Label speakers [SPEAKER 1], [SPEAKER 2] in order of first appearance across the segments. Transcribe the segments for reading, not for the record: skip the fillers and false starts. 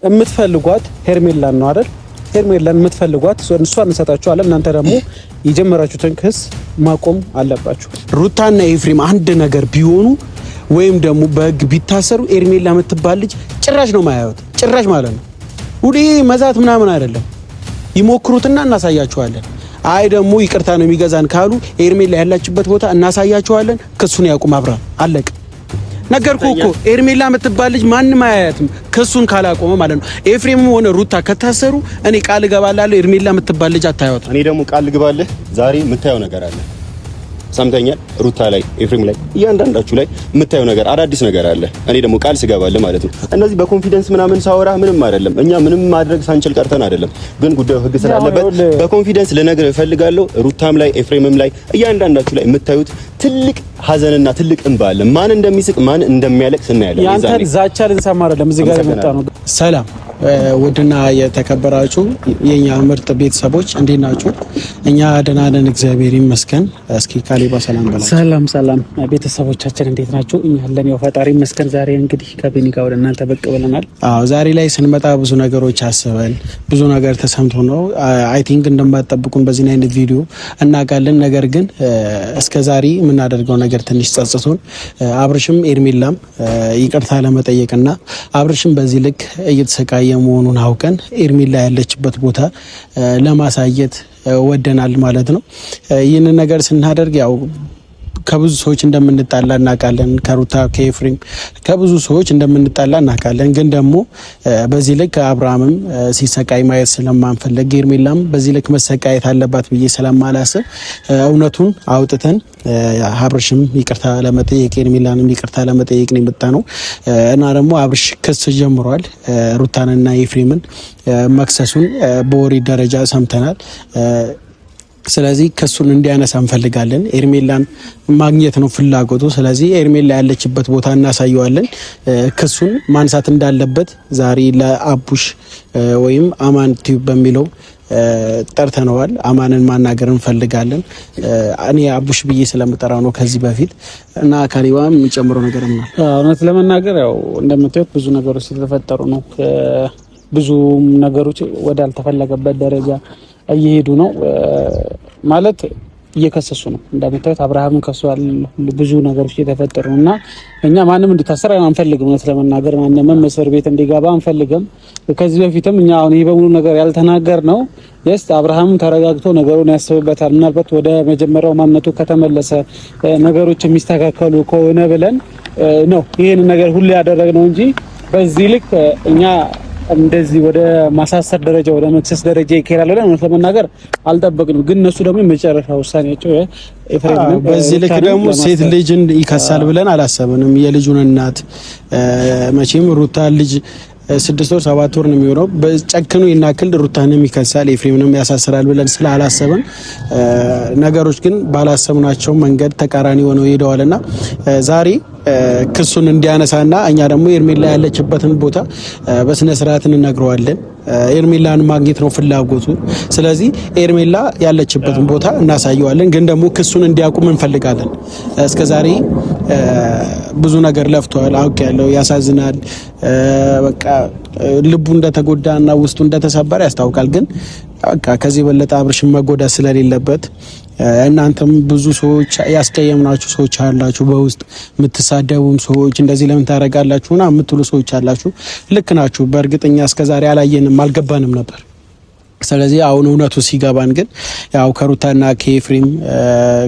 [SPEAKER 1] የምትፈልጓት ሄርሜላን ነው አይደል? ሄርሜላን የምትፈልጓት እሷን እንሰጣችኋለን። እናንተ ደግሞ የጀመራችሁትን ክስ ማቆም አለባችሁ። ሩታና ኤፍሬም አንድ ነገር ቢሆኑ ወይም ደግሞ በህግ ቢታሰሩ ሄርሜላ የምትባል ልጅ ጭራሽ ነው ማያዩት። ጭራሽ ማለት ነው። ሁሌ መዛት ምናምን አይደለም። ይሞክሩትና እናሳያችኋለን። አይ ደግሞ ይቅርታ ነው የሚገዛን ካሉ ሄርሜላ ያላችበት ቦታ እናሳያችኋለን። ክሱን ያቁም አብርሃም። አለቀ። ነገርኩ እኮ ሄርሜላ የምትባል ልጅ ማንም አያያትም ክሱን ካላቆመ ማለት ነው። ኤፍሬምም ሆነ ሩታ ከታሰሩ እኔ ቃል እገባላለሁ ሄርሜላ የምትባል ልጅ አታያወጣም።
[SPEAKER 2] እኔ ደግሞ ቃል እገባለሁ ዛሬ የምታየው ነገር አለ። ሰምተኛል። ሩታ ላይ ኤፍሬም ላይ እያንዳንዳችሁ ላይ የምታየው ነገር አዳዲስ ነገር አለ። እኔ ደግሞ ቃል ስገባለሁ ማለት ነው። እነዚህ በኮንፊደንስ ምናምን ሳወራ ምንም አይደለም። እኛ ምንም ማድረግ ሳንችል ቀርተን አይደለም። ግን ጉዳዩ ህግ ስላለበት በኮንፊደንስ ልነግርህ እፈልጋለሁ። ሩታም ላይ ኤፍሬምም ላይ እያንዳንዳችሁ ላይ የምታዩት ትልቅ ሀዘንና ትልቅ እንባ አለ። ማን እንደሚስቅ ማን እንደሚያለቅስ እናያለን።
[SPEAKER 1] ያንተ ዛቻ ልንሰማ አይደለም እዚህ ጋር የመጣ ነው። ሰላም ውድና የተከበራችሁ የኛ ምርጥ ቤተሰቦች እንዴት ናችሁ? እኛ ደህና ነን እግዚአብሔር ይመስገን። እስኪ ካሌባ ሰላም በላችሁ።
[SPEAKER 3] ሰላም ሰላም ቤተሰቦቻችን እንዴት ናችሁ? እኛ አለን ያው ፈጣሪ ይመስገን። ዛሬ እንግዲህ ከቤኒ ጋር ወደ እናንተ ብቅ ብለናል።
[SPEAKER 1] አዎ ዛሬ ላይ ስንመጣ ብዙ ነገሮች አስበን ብዙ ነገር ተሰምቶ ነው። አይ ቲንክ እንደማትጠብቁን በዚህ አይነት ቪዲዮ እናውቃለን። ነገር ግን እስከዛሬ የምናደርገው ነገር ትንሽ ጸጽቶን አብርሽም ሄርሜላም ይቅርታ ለመጠየቅና አብርሽም በዚህ ልክ እየተሰቃየ መሆኑን አውቀን ሄርሜላ ያለችበት ቦታ ለማሳየት ወደናል ማለት ነው። ይህንን ነገር ስናደርግ ያው ከብዙ ሰዎች እንደምንጣላ እናውቃለን። ከሩታ ከኤፍሬም ከብዙ ሰዎች እንደምንጣላ እናውቃለን። ግን ደግሞ በዚህ ልክ አብርሃምም ሲሰቃይ ማየት ስለማንፈልግ ሄርሜላም በዚህ ልክ መሰቃየት አለባት ብዬ ስለማላስብ እውነቱን አውጥተን አብርሽም ይቅርታ ለመጠየቅ ሄርሜላንም ይቅርታ ለመጠየቅ ነው የመጣነው እና ደግሞ አብርሽ ክስ ጀምሯል። ሩታንና ኤፍሬምን መክሰሱን በወሬ ደረጃ ሰምተናል። ስለዚህ ክሱን እንዲያነሳ እንፈልጋለን። ሄርሜላን ማግኘት ነው ፍላጎቱ። ስለዚህ ሄርሜላ ያለችበት ቦታ እናሳየዋለን። ክሱን ማንሳት እንዳለበት ዛሬ ለአቡሽ ወይም አማን ቲዩብ በሚለው ጠርተነዋል። አማንን ማናገር እንፈልጋለን። እኔ አቡሽ ብዬ ስለምጠራው ነው ከዚህ በፊት እና ካሊባም የሚጨምረው ነገር ነው።
[SPEAKER 3] እውነት ለመናገር ያው እንደምታዩት ብዙ ነገሮች የተፈጠሩ ነው። ብዙ ነገሮች ወዳልተፈለገበት ደረጃ እየሄዱ ነው ማለት እየከሰሱ ነው። እንደምታዩት አብርሃምን ከሷል። ብዙ ነገሮች እየተፈጠሩ እና እኛ ማንም እንዲታሰር አንፈልግም። እውነት ለመናገር ማንንም እስር ቤት እንዲገባ አንፈልግም። ከዚህ በፊትም እኛ አሁን ይሄ በሙሉ ነገር ያልተናገር ነው አብርሃም ተረጋግቶ ነገሩን ያስብበታል። ምናልባት ወደ መጀመሪያው ማንነቱ ከተመለሰ ነገሮች የሚስተካከሉ ከሆነ ብለን ነው ይሄን ነገር ሁሉ ያደረግነው እንጂ በዚህ ልክ እኛ እንደዚህ ወደ ማሳሰር ደረጃ ወደ መክሰስ ደረጃ ይከራል ብለን እውነት ለመናገር አልጠበቅንም። ግን እነሱ ደግሞ የመጨረሻ ውሳኔያቸው ኤፍሬም
[SPEAKER 1] በዚህ ልክ ደግሞ ሴት ልጅን ይከሳል ብለን አላሰብንም። የልጁን እናት መቼም ሩታ ልጅ 6 ወር 7 ወር ነው የሚሆነው። በጨክኑ ይናክል ሩታንም ይከሳል ኤፍሬምንም ያሳስራል ብለን ስላላሰብን ነገሮች ግን ባላሰብናቸው መንገድ ተቃራኒ ሆነው ሄደዋልና ዛሬ ክሱን እንዲያነሳና እኛ ደግሞ ሄርሜላ ያለችበትን ቦታ በስነ ስርዓት እንነግረዋለን። ሄርሜላን ማግኘት ነው ፍላጎቱ። ስለዚህ ሄርሜላ ያለችበትን ቦታ እናሳየዋለን። ግን ደግሞ ክሱን እንዲያቁም እንፈልጋለን። እስከዛሬ ብዙ ነገር ለፍቷል አውቄያለሁ። ያሳዝናል። በቃ ልቡ እንደተጎዳና ውስጡ እንደተሰበረ ያስታውቃል። ግን በቃ ከዚህ በለጠ አብርሽን መጎዳት ስለሌለበት እናንተም ብዙ ሰዎች ያስቀየምናችሁ ሰዎች አላችሁ፣ በውስጥ የምትሳደቡም ሰዎች እንደዚህ ለምን ታረጋላችሁና የምትሉ ሰዎች አላችሁ። ልክ ናችሁ። በእርግጠኛ እስከዛሬ አላየንም አልገባንም ነበር። ስለዚህ አሁን እውነቱ ሲገባን ግን ያው ከሩታና ከኤፍሬም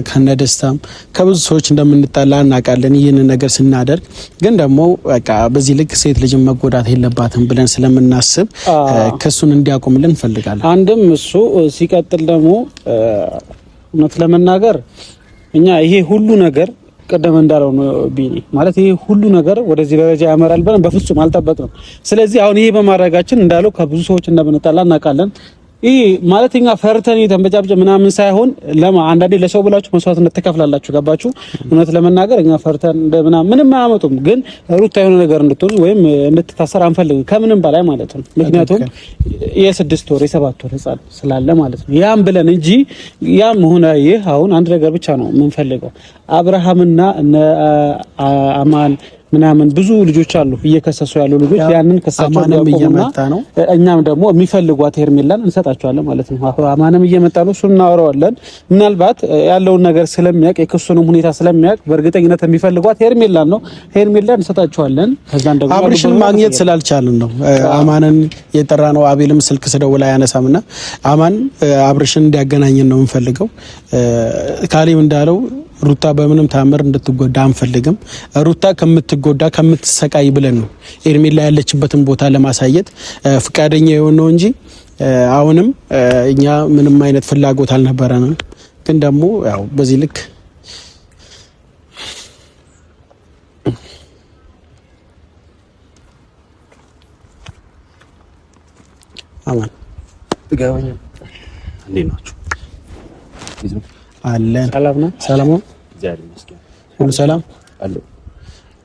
[SPEAKER 1] ከነደስታም ከብዙ ሰዎች እንደምንጣላ እናውቃለን። ይህንን ነገር ስናደርግ ግን ደግሞ በቃ በዚህ ልክ ሴት ልጅ መጎዳት የለባትም ብለን ስለምናስብ ክሱን እንዲያቆምልን እንፈልጋለን።
[SPEAKER 3] አንድም እሱ ሲቀጥል ደግሞ እውነት ለመናገር እኛ ይሄ ሁሉ ነገር ቀደም እንዳለው ነው ቢኒ ማለት ይሄ ሁሉ ነገር ወደዚህ ደረጃ ያመራል ብለን በፍጹም አልጠበቅንም። ስለዚህ አሁን ይሄ በማድረጋችን እንዳለው ከብዙ ሰዎች እንደምንጣላ እናውቃለን። ይሄ ማለት እኛ ፈርተን ተንበጫብጨ ምናምን ሳይሆን አንዳንዴ ለሰው ብላችሁ መስዋዕትነት ተከፍላላችሁ። ገባችሁ? እውነት ለመናገር እኛ ፈርተን ምንም አያመጡም። ግን ሩታ የሆነ ነገር እንድትሆን ወይም እንድትታሰር አንፈልግም ከምንም በላይ ማለት ነው። ምክንያቱም የ6 ወር የ7 ወር ህፃን ስላለ ማለት ነው። ያም ብለን እንጂ ያም ሆነ ይህ አሁን አንድ ነገር ብቻ ነው የምንፈልገው። አብርሃምና አማን ምናምን ብዙ ልጆች አሉ እየከሰሱ ያሉ ልጆች ያንን ከሳቸው እየመጣ ነው። እኛም ደግሞ የሚፈልጓት ሄርሜላን እንሰጣቸዋለን ማለት ነው። አማንም እየመጣ ነው፣ እሱን እናወራዋለን። ምናልባት ያለውን ነገር ስለሚያውቅ የክሱንም ሁኔታ ስለሚያውቅ በእርግጠኝነት የሚፈልጓት ሄርሜላን ነው። ሄርሜላን እንሰጣቸዋለን። ከዛን ደግሞ
[SPEAKER 1] አብርሽን ማግኘት ስላልቻልን ነው አማንን የጠራ ነው። አቤልም ስልክ ስደውል አያነሳምና አማን አብርሽን እንዲያገናኘን ነው የምንፈልገው። ካሌም እንዳለው ሩታ በምንም ታምር እንድትጎዳ አንፈልግም። ሩታ ከምትጎዳ ከምትሰቃይ ብለን ነው ሄርሜላ ያለችበትን ቦታ ለማሳየት ፍቃደኛ የሆነው እንጂ አሁንም እኛ ምንም አይነት ፍላጎት አልነበረንም። ግን ደግሞ ያው በዚህ ልክ አማን
[SPEAKER 2] ትገባኛ እንዴት ናችሁ?
[SPEAKER 1] አለን
[SPEAKER 3] ሰላም ነው።
[SPEAKER 1] ሰላም ነው። ሁሉ ሰላም
[SPEAKER 2] አለ።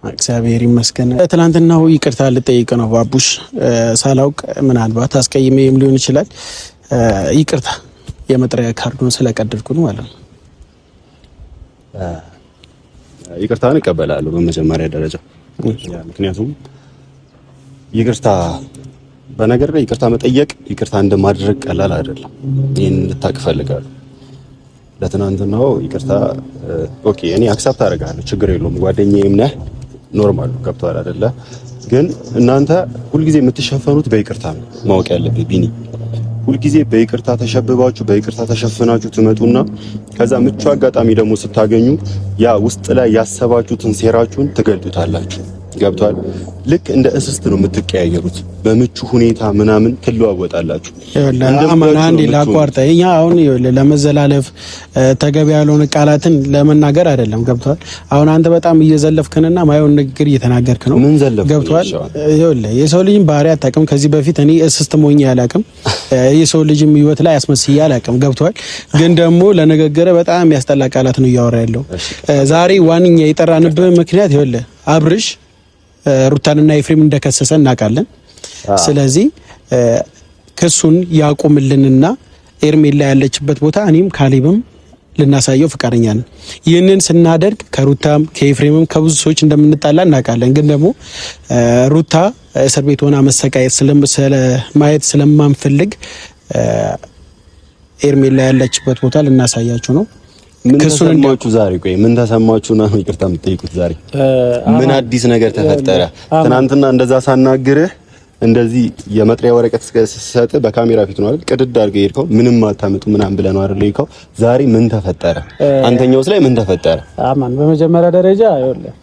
[SPEAKER 1] እግዚአብሔር ይመስገን። ትናንትናው ይቅርታ ልጠይቅ ነው ባቡሽ፣ ሳላውቅ ምናልባት አስቀይሜም ሊሆን ይችላል። ይቅርታ የመጥሪያ ካርዱን ስለቀደድኩ ነው ማለት ነው።
[SPEAKER 2] ይቅርታን እቀበላለሁ በመጀመሪያ ደረጃ። ምክንያቱም ይቅርታ በነገር ላይ ይቅርታ መጠየቅ ይቅርታ እንደማድረግ ቀላል አይደለም። ይሄን እንድታቅ ፈልጋለሁ። ለትናንትናው ይቅርታ ኦኬ፣ እኔ አክሰፕት አደርጋለሁ፣ ችግር የለውም። ጓደኛዬም ነህ፣ ኖርማል ገብቷል አይደለ? ግን እናንተ ሁልጊዜ የምትሸፈኑት በይቅርታ ነው። ማወቅ ያለብህ ቢኒ፣ ሁልጊዜ በይቅርታ ተሸብባችሁ በይቅርታ ተሸፍናችሁ ትመጡና ከዛ ምቹ አጋጣሚ ደግሞ ስታገኙ ያ ውስጥ ላይ ያሰባችሁትን ሴራችሁን ትገልጡታላችሁ። ገብቷል? ልክ እንደ እስስት ነው የምትቀያየሩት። በምቹ ሁኔታ ምናምን ትለዋወጣላችሁ።
[SPEAKER 1] አማን አንዴ ላቋርጠ። እኛ አሁን ለመዘላለፍ ተገቢ ያልሆነ ቃላትን ለመናገር አይደለም። ገብቷል? አሁን አንተ በጣም እየዘለፍክንና ማየውን ንግግር እየተናገርክ ነው።
[SPEAKER 2] ምን ዘለፍ?
[SPEAKER 1] ገብቷል? ይኸውልህ የሰው ልጅም ባህሪ አታውቅም። ከዚህ በፊት እኔ እስስት ሞኝ አላውቅም። የሰው ልጅም ህይወት ላይ አስመስዬ አላውቅም። ገብቷል? ግን ደግሞ ለነገገረ በጣም ያስጠላ ቃላት ነው እያወራ ያለው። ዛሬ ዋንኛ የጠራንብህ ምክንያት ይኸውልህ አብርሽ ሩታንና ኤፍሬም እንደከሰሰ እናውቃለን። ስለዚህ ክሱን ያቁምልንና ሄርሜላ ያለችበት ቦታ እኔም ካሌብም ልናሳየው ፍቃደኛ ነን። ይህንን ስናደርግ ከሩታም ከኤፍሬምም ከብዙ ሰዎች እንደምንጣላ እናውቃለን። ግን ደግሞ ሩታ እስር ቤት ሆና መሰቃየት ስለማየት ስለማንፈልግ ሄርሜላ ያለችበት ቦታ ልናሳያችሁ ነው።
[SPEAKER 2] ምን ተሰማችሁ ዛሬ? ቆይ ምን ተሰማችሁ ነው ይቅርታ የምትጠይቁት ዛሬ? ምን አዲስ ነገር ተፈጠረ? ትናንትና እንደዛ ሳናግርህ እንደዚህ የመጥሪያ ወረቀት ስሰጥ በካሜራ ፊት ነው አይደል? ቅድድ አድርገህ ሄድከው ምንም አታመጡ ምናምን ብለህ ነው አይደል ሄድከው? ዛሬ ምን ተፈጠረ? አንተኛውስ ላይ ምን ተፈጠረ?
[SPEAKER 3] አማን በመጀመሪያ ደረጃ ይኸውልህ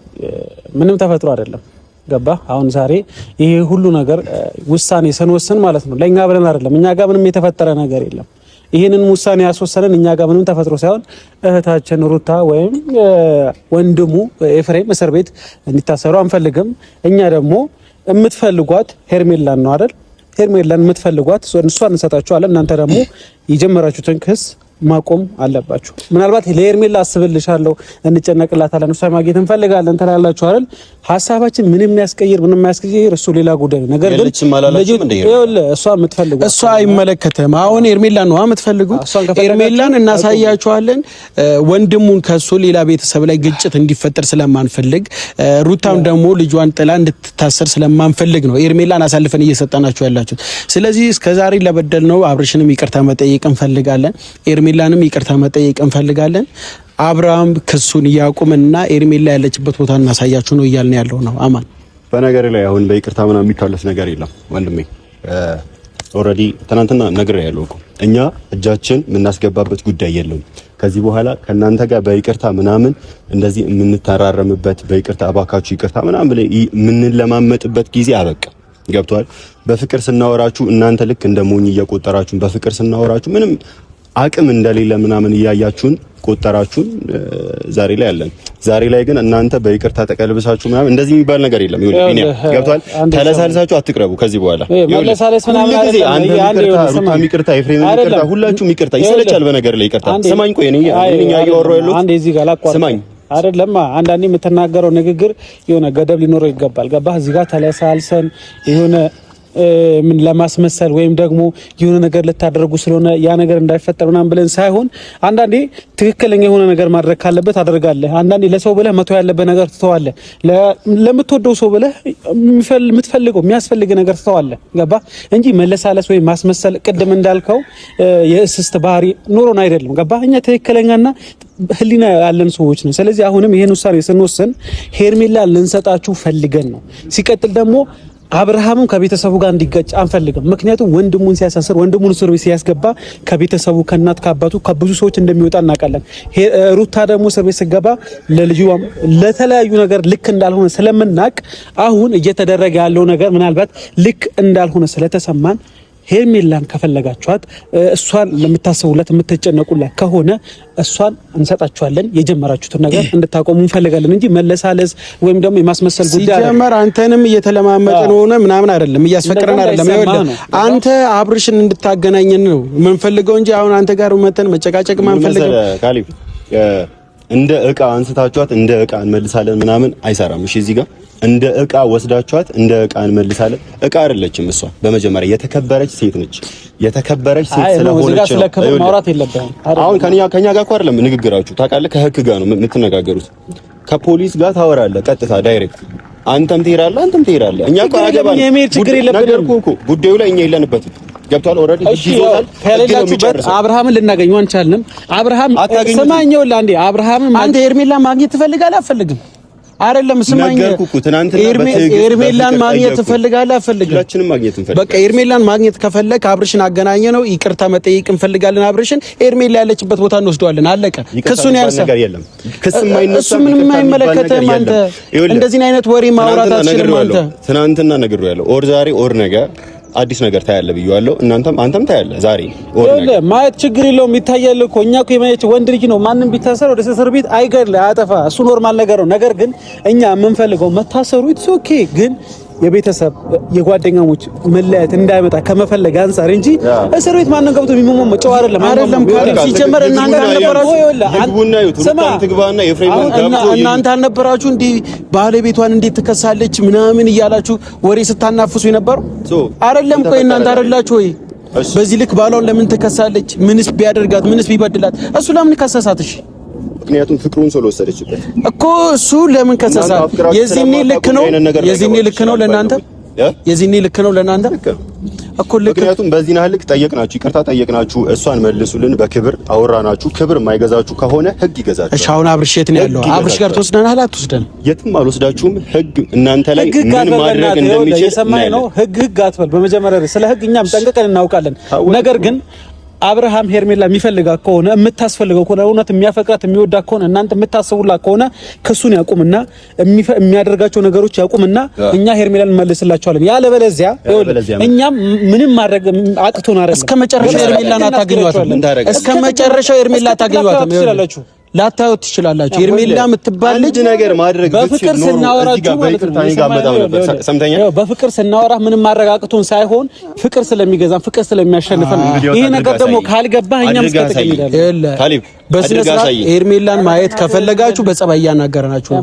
[SPEAKER 3] ምንም ተፈጥሮ አይደለም። ገባ? አሁን ዛሬ ይሄ ሁሉ ነገር ውሳኔ ስንወስን ማለት ነው ለኛ ብለን አይደለም። እኛ ጋር ምንም የተፈጠረ ነገር የለም። ይሄንን ውሳኔ ያስወሰነን እኛ ጋር ምንም ተፈጥሮ ሳይሆን እህታችን ሩታ ወይም ወንድሙ ኤፍሬም እስር ቤት እንዲታሰሩ አንፈልግም። እኛ ደግሞ የምትፈልጓት ሄርሜላን ነው አይደል? ሄርሜላን የምትፈልጓት እሷን እንሰጣችኋለን። እናንተ ደግሞ የጀመራችሁትን ክስ ማቆም አለባችሁ። ምናልባት ለሄርሜላ አስብልሻለሁ፣ እንጨነቅላታለን፣ እሷ ማግኘት እንፈልጋለን ትላላችሁ አይደል? ሀሳባችን ምንም የሚያስቀይር ምንም የማያስቀይር እሱ ሌላ ጉዳይ ነው። ነገር ግን እሷ የምትፈልጉ
[SPEAKER 1] እሷ አይመለከትም። አሁን ሄርሜላ ነው የምትፈልጉት። ሄርሜላን እናሳያችኋለን። ወንድሙን ከሱ ሌላ ቤተሰብ ላይ ግጭት እንዲፈጠር ስለማንፈልግ፣ ሩታም ደግሞ ልጇን ጥላ እንድትታሰር ስለማንፈልግ ነው ሄርሜላን አሳልፈን እየሰጠናችሁ ያላችሁት። ስለዚህ እስከዛሬ ለበደል ነው አብርሽንም ይቅርታ መጠየቅ እንፈልጋለን። ሄርሜላንም ይቅርታ መጠየቅ እንፈልጋለን። አብርሃም ክሱን ያቁምና ሄርሜላ ያለችበት ቦታ እናሳያችሁ ነው እያልን ያለው ነው። አማን
[SPEAKER 2] በነገር ላይ አሁን በይቅርታ ምናምን የሚታለፍ ነገር የለም ወንድሜ። ኦልሬዲ ትናንትና ነገር ያለው እኮ እኛ እጃችን የምናስገባበት ጉዳይ የለም። ከዚህ በኋላ ከናንተ ጋር በይቅርታ ምናምን እንደዚህ የምንተራረምበት በይቅርታ አባካችሁ ይቅርታ ምናምን ብለ የምንለማመጥበት ጊዜ አበቃ። ገብቷል? በፍቅር ስናወራችሁ እናንተ ልክ እንደ ሞኝ እየቆጠራችሁ በፍቅር ስናወራችሁ ምንም አቅም እንደሌለ ምናምን እያያችሁን ቆጠራችሁን። ዛሬ ላይ አለን። ዛሬ ላይ ግን እናንተ በይቅርታ ተቀልብሳችሁ ምናምን እንደዚህ የሚባል ነገር የለም። ይሁን ገብቷል? ተለሳልሳችሁ አትቅረቡ ከዚህ በኋላ
[SPEAKER 3] መለሳለስ ምናምን
[SPEAKER 2] ሩታም ይቅርታ፣ ኤፍሬምም ይቅርታ፣ ሁላችሁም ይቅርታ። ይሰለቻል በነገር ላይ ይቅርታ። ስማኝ፣ ቆይ እኔ እያወራሁ ያለሁት
[SPEAKER 3] አንዴ እዚህ ጋር ላቋርጥ። ስማኝ አይደለም አንዳንዴ የምትናገረው ንግግር የሆነ ገደብ ሊኖረው ይገባል። ገባህ? እዚህ ጋር ተለሳልሰን የሆነ ምን ለማስመሰል ወይም ደግሞ የሆነ ነገር ልታደርጉ ስለሆነ ያ ነገር እንዳይፈጠር ምናምን ብለን ሳይሆን አንዳንዴ ትክክለኛ የሆነ ነገር ማድረግ ካለበት አደርጋለህ። አንዳንዴ ለሰው ብለህ መተው ያለበት ነገር ትተዋለህ። ለምትወደው ሰው ብለህ የምትፈልገው የሚያስፈልግ ነገር ትተዋለህ። ገባ እንጂ መለሳለስ ወይም ማስመሰል ቅድም እንዳልከው የእስስት ባህሪ ኖሮን አይደለም። ገባ እኛ ትክክለኛና ህሊና ያለን ሰዎች ነው። ስለዚህ አሁንም ይሄን ውሳኔ ስንወስን ሄርሜላ ልንሰጣችሁ ፈልገን ነው። ሲቀጥል ደግሞ አብርሃምም ከቤተሰቡ ጋር እንዲጋጭ አንፈልግም። ምክንያቱም ወንድሙን ሲያሳስር ወንድሙን እስር ቤት ሲያስገባ ከቤተሰቡ ከእናት ከአባቱ ከብዙ ሰዎች እንደሚወጣ እናውቃለን። ሩታ ደግሞ እስር ቤት ስገባ ለልጅዋም ለተለያዩ ነገር ልክ እንዳልሆነ ስለምናውቅ አሁን እየተደረገ ያለው ነገር ምናልባት ልክ እንዳልሆነ ስለተሰማን ሄርሜላን ከፈለጋችኋት እሷን ለምታስቡላት የምትጨነቁላት ከሆነ እሷን እንሰጣችኋለን። የጀመራችሁትን ነገር እንድታቆሙ እንፈልጋለን እንጂ መለሳለስ ወይም ደግሞ የማስመሰል ጉዳይ አይደለም።
[SPEAKER 1] ሲጀመር አንተንም እየተለማመጠን ሆነ ምናምን አይደለም፣ እያስፈቀረን አይደለም። ይኸውልህ አንተ አብርሽን እንድታገናኘን ነው የምንፈልገው እንጂ አሁን አንተ ጋር መተን መጨቃጨቅ ማንፈልገው።
[SPEAKER 2] ካሊብ እንደ እቃ አንስታችኋት እንደ እቃ እንመልሳለን ምናምን አይሰራም። እሺ እዚህ ጋር እንደ እቃ ወስዳችኋት እንደ እቃ እንመልሳለን። እቃ አይደለችም እሷ። በመጀመሪያ የተከበረች ሴት ነች። የተከበረች ሴት ስለሆነች ነው
[SPEAKER 3] ማውራት የለብህም።
[SPEAKER 2] አሁን ከኛ ጋር እኮ አይደለም ንግግራችሁ፣ ታውቃለህ። ከህግ ጋር ነው የምትነጋገሩት። ከፖሊስ ጋር ታወራለህ ቀጥታ ዳይሬክት። አንተም ትሄዳለህ። እኛ እኮ አገባን ነገርኩህ እኮ ጉዳዩ ላይ እኛ የለንበትም። ገብቷል። ኦልሬዲ ይዞታል።
[SPEAKER 3] ከሌላችሁበት አብርሃምን ልናገኘው አንቻልንም። አብርሃም ሰማኛው ለአንዴ አብርሃምን
[SPEAKER 1] አንተ ሄርሜላን ማግኘት ትፈልጋለህ አትፈልግም? አይደለም ስማኝ፣ ኤርሜላን ማግኘት ትፈልጋለህ አትፈልግም?
[SPEAKER 2] ሁላችንም ማግኘት እንፈልጋለን።
[SPEAKER 1] በቃ ኤርሜላን ማግኘት ከፈለክ አብርሽን አገናኘ ነው። ይቅርታ መጠየቅ እንፈልጋለን። አብርሽን ኤርሜላ ያለችበት ቦታ እንወስደዋለን። አለቀ። ክሱን ያንሳ።
[SPEAKER 2] ነገር የለም። ክስ የማይነሳ
[SPEAKER 1] ምንም አይመለከተም። አንተ እንደዚህ አይነት ወሬ ማውራት አትችልም። አንተ
[SPEAKER 2] ትናንትና ነግሬዋለሁ። ኦር ዛሬ ኦር ነገ አዲስ ነገር ታያለ ብዬዋለሁ። አንተም ታያለ ዛሬ
[SPEAKER 3] ማየት ችግር የለውም። ይታያል እኮ እኛ እኮ የማየት ወንድ ልጅ ነው። ማንም ቢታሰር ወደ እስር ቤት አይገድል አያጠፋ፣ እሱ ኖርማል ነገር ነው። ነገር ግን እኛ የምንፈልገው መታሰሩ ኢትስ ኦኬ፣ ግን የቤተሰብ የጓደኛሞች መለያየት እንዳይመጣ ከመፈለግ አንፃር እንጂ እስር ቤት ማንም ገብቶ የሚሞመ ጨው አይደለም። ሲጀመር እናንተ አልነበራችሁ እንዲህ ባለቤቷን እንዴት ትከሳለች ምናምን እያላችሁ ወሬ ስታናፍሱ የነበረው አይደለም? ቆይ እናንተ አይደላችሁ ወይ? በዚህ ልክ ባሏን ለምን ትከሳለች? ምንስ ቢያደርጋት ምንስ ቢበድላት እሱ ለምን ከሰሳት? እሺ
[SPEAKER 2] ምክንያቱም ፍቅሩን ስለወሰደችበት
[SPEAKER 1] እኮ እሱ ለምን ከሰሳት? የዚህኔ ልክ ነው ለእናንተ እኮ ልክ።
[SPEAKER 2] ምክንያቱም በዚህ ናህል ጠየቅናችሁ፣ ይቅርታ ጠየቅናችሁ፣ እሷን መልሱልን፣ በክብር አወራናችሁ። ክብር የማይገዛችሁ ከሆነ ህግ ይገዛችሁ።
[SPEAKER 1] እሺ አሁን አብርሽ የት ነው ያለው? አብርሽ ጋር ተወስደናል አትወስደን?
[SPEAKER 2] የትም አልወስዳችሁም። ህግ እናንተ ላይ ምን ማድረግ እንደሚችል
[SPEAKER 3] የሰማይ ነው። ህግ አትበል። በመጀመሪያ ስለ ህግ እኛም ጠንቅቀን እናውቃለን። ነገር ግን አብርሃም ሄርሜላ የሚፈልጋት ከሆነ የምታስፈልገው ከሆነ እውነት የሚያፈቅራት የሚወዳት ከሆነ እናንተ የምታስቡላት ከሆነ ክሱን ያቁምና የሚያደርጋቸው ነገሮች ያቁምና እኛ ሄርሜላን እንመልስላቸዋለን። ያለበለዚያ እኛም ምንም ማድረግ አቅቶን አይደለም።
[SPEAKER 1] እስከመጨረሻው ሄርሜላን አታገኟትም። እስከመጨረሻው ሄርሜላ አታገኟትም። ላታዩት ትችላላችሁ። ሄርሜላ የምትባል ልጅ
[SPEAKER 2] ነገር ማድረግ
[SPEAKER 3] በፍቅር ስናወራችሁ በፍቅር ስናወራ ምንም ማረጋግጡን ሳይሆን ፍቅር ስለሚገዛን ፍቅር ስለሚያሸንፈን ይሄ ነገር ደግሞ ካልገባህ እኛም እስከተቀኝ ይላል። በስነ ስርዓት ሄርሜላን ማየት ከፈለጋችሁ በጸባይ ያናገረናችሁ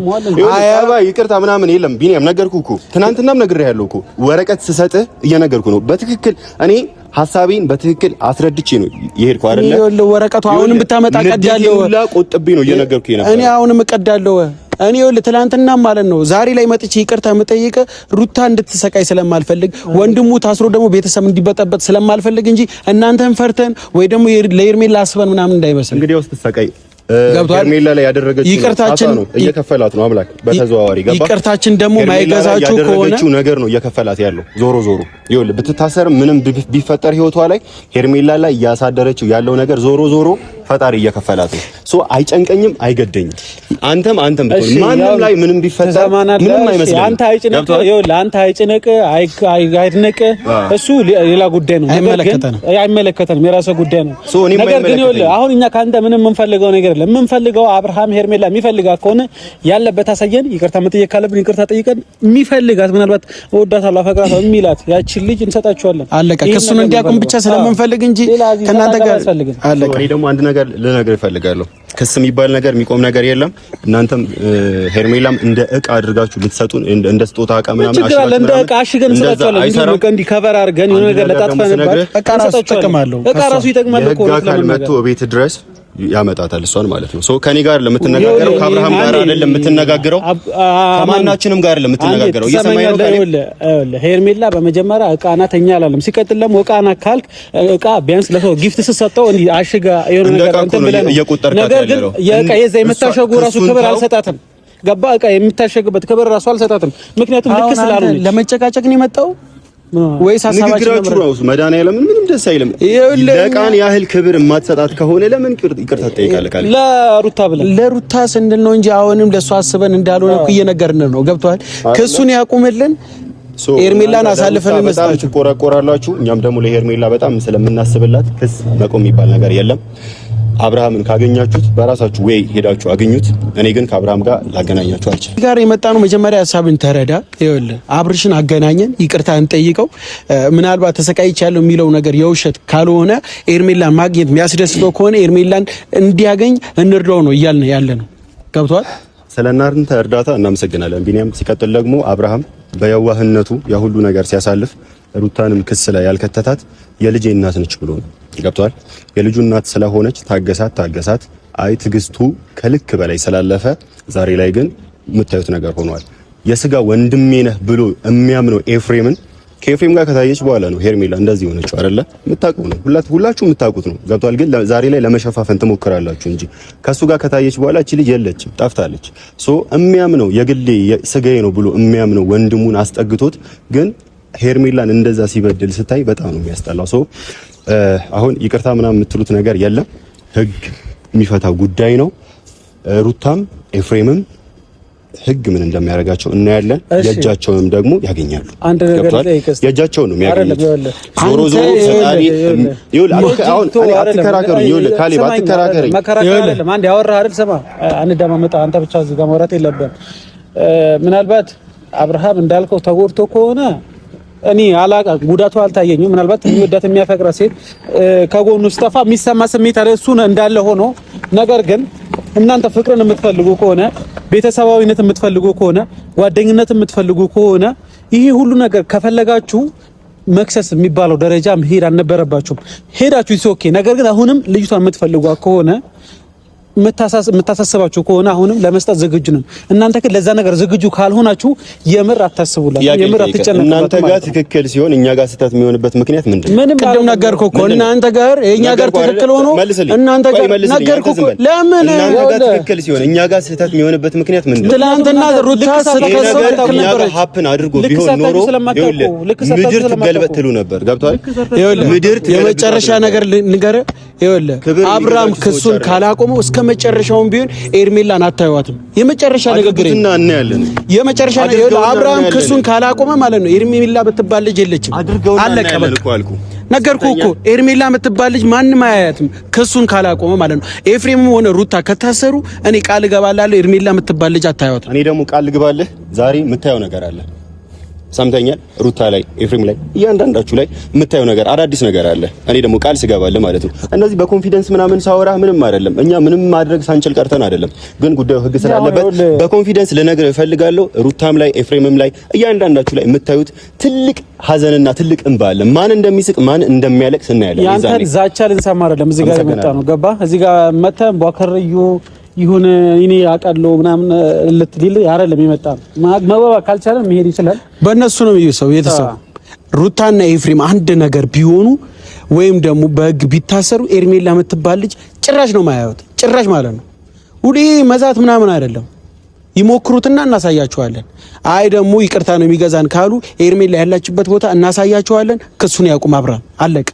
[SPEAKER 2] አያባ ይቅርታ ምናምን የለም። ቢኒያም ነገርኩህ እኮ ትናንትናም ነግሬሃለሁ እኮ ወረቀት ስሰጥህ እየነገርኩህ ነው። በትክክል እኔ ሐሳቤን በትክክል አስረድቼ ነው የሄድኩ አይደለ?
[SPEAKER 1] ይኸውልህ ወረቀቱ አሁንም ብታመጣ ቀዳለው
[SPEAKER 2] ቆጥብኝ ነው እየነገርኩህ ነበር።
[SPEAKER 1] እኔ አሁንም ቀዳለው እኔ ይኸውልህ ትናንትና ማለት ነው ዛሬ ላይ መጥቼ ይቅርታ መጠየቅ ሩታ እንድትሰቃይ ስለማልፈልግ ወንድሙ ታስሮ ደግሞ ቤተሰብ እንዲበጠበጥ ስለማልፈልግ እንጂ እናንተን ፈርተን ወይ ደግሞ ለሄርሜላ አስበን ምናምን እንዳይመስል።
[SPEAKER 2] እንግዲህ ውስጥ ተሰቃይ ሄርሜላ ላይ ያደረገችው ይቅርታችን ነው እየከፈላት ነው። አምላክ በተዘዋዋሪ ገባ።
[SPEAKER 1] ይቅርታችን ደግሞ ማይገዛችሁ ከሆነ
[SPEAKER 2] ነገር ነው እየከፈላት ያለው። ዞሮ ይኸውልህ ብትታሰር ምንም ቢፈጠር ህይወቷ ላይ ሄርሜላ ላይ እያሳደረችው ያለው ነገር ዞሮ ፈጣሪ እየከፈላት ነው። ሶ አይጨንቀኝም፣ አይገደኝም። አንተም ብትሆን ማንም ላይ ምንም ቢፈጠር ምንም አይመስልም።
[SPEAKER 3] አንተ አይጭነቅ አይድነቅ እሱ ሌላ ጉዳይ ነው። አይመለከተንም፣ የራስህ ጉዳይ ነው። ነገር ግን ይኸውልህ አሁን እኛ ካንተ ምንም የምንፈልገው ነገር የለም። የምንፈልገው አብርሃም ሄርሜላ የሚፈልጋት ከሆነ ያለበት አሳየን። ይቅርታ መጠየቅ ካለብን ይቅርታ ጠይቀን የሚፈልጋት ምናልባት እወዳታለሁ አፈቅራታለሁ የሚላት ያቺን ልጅ እንሰጣቸዋለን።
[SPEAKER 1] አለቀ። ክሱን እንዲያቆም ብቻ ስለምንፈልግ እንጂ ከእናንተ ጋር አለቀ።
[SPEAKER 2] እኔ ደግሞ አንድ ነገር ልነግርህ እፈልጋለሁ። ክስ የሚባል ነገር የሚቆም ነገር የለም። እናንተም ሄርሜላም እንደ እቃ አድርጋችሁ ልትሰጡን እንደ ስጦታ እቃ ምናምን
[SPEAKER 3] አሽገን እንሰጣቸዋለን። እንዲህ ከቨር አድርገን የሆነ ነገር ለጣጥፈንበት እቃ ራሱ ይጠቅማለሁ። እቃ ራሱ ይጠቅማል እኮ
[SPEAKER 2] ለካል መጥቶ ቤት ድረስ ያመጣታል እሷን ማለት ነው። ሶ ከኔ ጋር ለምትነጋገረው ከአብርሃም ጋር አይደለም የምትነጋገረው፣ ከማናችንም ጋር ለምትነጋገረው እየሰማኝ ነው።
[SPEAKER 3] ሄርሜላ በመጀመሪያ እቃ ናት እኛ አላለም። ሲቀጥል ደግሞ እቃ ናት ካልክ እቃ ቢያንስ ለሰው ጊፍት ስትሰጠው እንዲህ አሽጋ የሆነ ነገር እንትን ብለህ ነው። ነገር ግን የእቃ የዛ የምታሸጉ ራሱ ክብር አልሰጣትም። ገባ? እቃ የምታሸግበት ክብር ራሱ አልሰጣትም። ምክንያቱም ልክ ስላልሆነ ለመጨቃጨቅ ነው የመጣው ወይስ ሐሳባችሁ ነው?
[SPEAKER 2] መድኃኒዓለም ምንም ደስ አይልም። ለቃን ያህል ክብር የማትሰጣት ከሆነ ለምን ይቅርታ ትጠይቃለህ?
[SPEAKER 1] ለሩታ ስንል ነው እንጂ አሁንም ለሷ አስበን እንዳልሆነ እኮ እየነገርን ነው። ገብቷል? ክሱን ያቁምልን። ሄርሜላን አሳልፈን መስጣችሁ
[SPEAKER 2] ቆራቆራላችሁ። እኛም ደግሞ ለሄርሜላ በጣም ስለምናስብላት ክስ መቆም የሚባል ነገር የለም። አብርሃምን ካገኛችሁት በራሳችሁ ወይ ሄዳችሁ አገኙት። እኔ ግን ከአብርሃም ጋር ላገናኛችሁ አልችልም።
[SPEAKER 1] ጋር የመጣ ነው። መጀመሪያ ሐሳብን ተረዳ። ይኸውልህ አብርሽን አገናኘን፣ ይቅርታ እንጠይቀው። ምናልባት ተሰቃይቻለሁ የሚለው ነገር የውሸት ካልሆነ ሄርሜላን ማግኘት የሚያስደስተው ከሆነ ሄርሜላን እንዲያገኝ እንርዳው ነው እያልን ያለ ነው። ገብቷል?
[SPEAKER 2] ስለናንተ እርዳታ እናመሰግናለን ቢኒያም። ሲቀጥል ደግሞ አብርሃም በየዋህነቱ የሁሉ ነገር ሲያሳልፍ ሩታንም ክስ ላይ ያልከተታት የልጄ እናት ነች ብሎ ነው። ገብቷል? የልጁ እናት ስለሆነች ታገሳት። አይ ትግስቱ ከልክ በላይ ስላለፈ ዛሬ ላይ ግን የምታዩት ነገር ሆኗል። የስጋ ወንድሜ ነህ ብሎ የሚያምነው ኤፍሬምን ከኤፍሬም ጋር ከታየች በኋላ ነው ሄርሜላ እንደዚህ ሆነችው አይደለ? የምታውቁ ነው፣ ሁላችሁ የምታውቁት ነው። ገብቷል? ግን ዛሬ ላይ ለመሸፋፈን ትሞክራላችሁ እንጂ ከሱ ጋር ከታየች በኋላ እቺ ልጅ የለችም፣ ጠፍታለች። ሶ የሚያምነው የግሌ ስጋዬ ነው ብሎ የሚያምነው ወንድሙን አስጠግቶት ግን ሄርሜላን እንደዛ ሲበድል ስታይ በጣም ነው የሚያስጠላው። ሶ አሁን ይቅርታ ምናምን የምትሉት ነገር የለም። ህግ የሚፈታው ጉዳይ ነው። ሩታም ኤፍሬምም ህግ ምን እንደሚያደርጋቸው እናያለን። የእጃቸውንም ደግሞ ያገኛሉ። የእጃቸውን ነው የሚያገኙት። ዞሮ ፈጣሪ አሁን አትከራከሩ። ይኸውልህ ካሌብ አትከራከረኝ።
[SPEAKER 3] አንድ ያወራህ አይደል? ስማ አንደማመጣ አንተ ብቻ እዚህ ጋር ማውራት የለብህም። ምናልባት አብርሃም እንዳልከው ተጎድቶ ከሆነ እኔ አላውቅም፣ ጉዳቱ አልታየኝም። ምናልባት የሚወዳት የሚያፈቅራት ሴት ከጎኑ ስጠፋ የሚሰማ ስሜት አለ፣ እሱ እንዳለ ሆኖ ነገር ግን እናንተ ፍቅርን የምትፈልጉ ከሆነ ቤተሰባዊነት የምትፈልጉ ከሆነ ጓደኝነት የምትፈልጉ ከሆነ ይሄ ሁሉ ነገር ከፈለጋችሁ መክሰስ የሚባለው ደረጃ መሄድ አልነበረባችሁም። ሄዳችሁ ኦኬ። ነገር ግን አሁንም ልጅቷን የምትፈልጓ ከሆነ የምታሳስባችሁ ከሆነ አሁንም ለመስጠት ዝግጁ ነን። እናንተ ግን ለዛ ነገር ዝግጁ ካልሆናችሁ የምር አታስቡላት፣ የምር አትጨነቁ።
[SPEAKER 2] እናንተ ጋር ትክክል ሲሆን እኛ ጋር ስህተት የሚሆንበት ምክንያት ምንድነው?
[SPEAKER 1] ምንም ቅድም ነገርኩህ እኮ እናንተ ጋር የኛ ጋር ትክክል ሆኖ እናንተ ጋር ነገርኩህ እኮ። ለምን
[SPEAKER 2] እናንተ ጋር ትክክል ሲሆን እኛ ጋር ስህተት የሚሆንበት ምክንያት ምንድነው?
[SPEAKER 1] ትላንትና ሩታ ስለከሰው
[SPEAKER 2] እኛ ጋር ሀፕን አድርጎ ቢሆን ኖሮ ምድር ትገልበጥ ትሉ ነበር። ገብቷል? ምድር
[SPEAKER 1] የመጨረሻ ነገር ንገረህ። ይኸውልህ አብርሃም ክሱን ካላቆመው እስከ መጨረሻውን ቢሆን ሄርሜላን አታዩዋትም። የመጨረሻ ንግግር እና እናያለን። የመጨረሻ ነገር አብርሃም ክሱን ካላቆመ ማለት ነው ሄርሜላ ብትባል ልጅ የለችም። አለቀ በቃ። ነገርኩህ እኮ ሄርሜላ የምትባል ልጅ ማንም አያያትም ክሱን ካላቆመ ማለት ነው። ኤፍሬምም ሆነ ሩታ ከታሰሩ እኔ ቃል እገባላለሁ ሄርሜላ የምትባል ልጅ አታዩዋትም።
[SPEAKER 2] እኔ ደግሞ ቃል እገባለሁ ዛሬ የምታየው ነገር አለ። ሰምተኛል? ሩታ ላይ ኤፍሬም ላይ እያንዳንዳችሁ ላይ የምታየው ነገር አዳዲስ ነገር አለ። እኔ ደግሞ ቃል ስገባለሁ ማለት ነው። እነዚህ በኮንፊደንስ ምናምን ሳወራ ምንም አይደለም። እኛ ምንም ማድረግ ሳንችል ቀርተን አይደለም። ግን ጉዳዩ ህግ ስላለበት በኮንፊደንስ ልነግር እፈልጋለሁ። ሩታም ላይ ኤፍሬምም ላይ እያንዳንዳችሁ ላይ የምታዩት ትልቅ ሀዘንና ትልቅ እንባ አለ። ማን እንደሚስቅ ማን እንደሚያለቅስ እናያለን።
[SPEAKER 3] ያንተን ዛቻ ልንሰማ አይደለም እዚህ ጋር የመጣ ነው። ገባ? እዚህ ጋር መተን ቧከርዩ ይሁን እኔ አቀለው ምናምን ልትል አይደለም የመጣ ነው። መባባ ካልቻለን መሄድ ይችላል።
[SPEAKER 1] በእነሱ ነው የሚሰው የተሰው ሩታና ኤፍሬም አንድ ነገር ቢሆኑ ወይም ደግሞ በህግ ቢታሰሩ ሄርሜላ የምትባል ልጅ ጭራሽ ነው ማያዩት። ጭራሽ ማለት ነው። ሁሌ መዛት ምናምን አይደለም። ይሞክሩትና እናሳያቸዋለን። አይ ደግሞ ይቅርታ ነው የሚገዛን ካሉ ሄርሜላ ያላችበት ቦታ እናሳያቸዋለን። ክሱን ያቁም አብርሃም። አለቀ።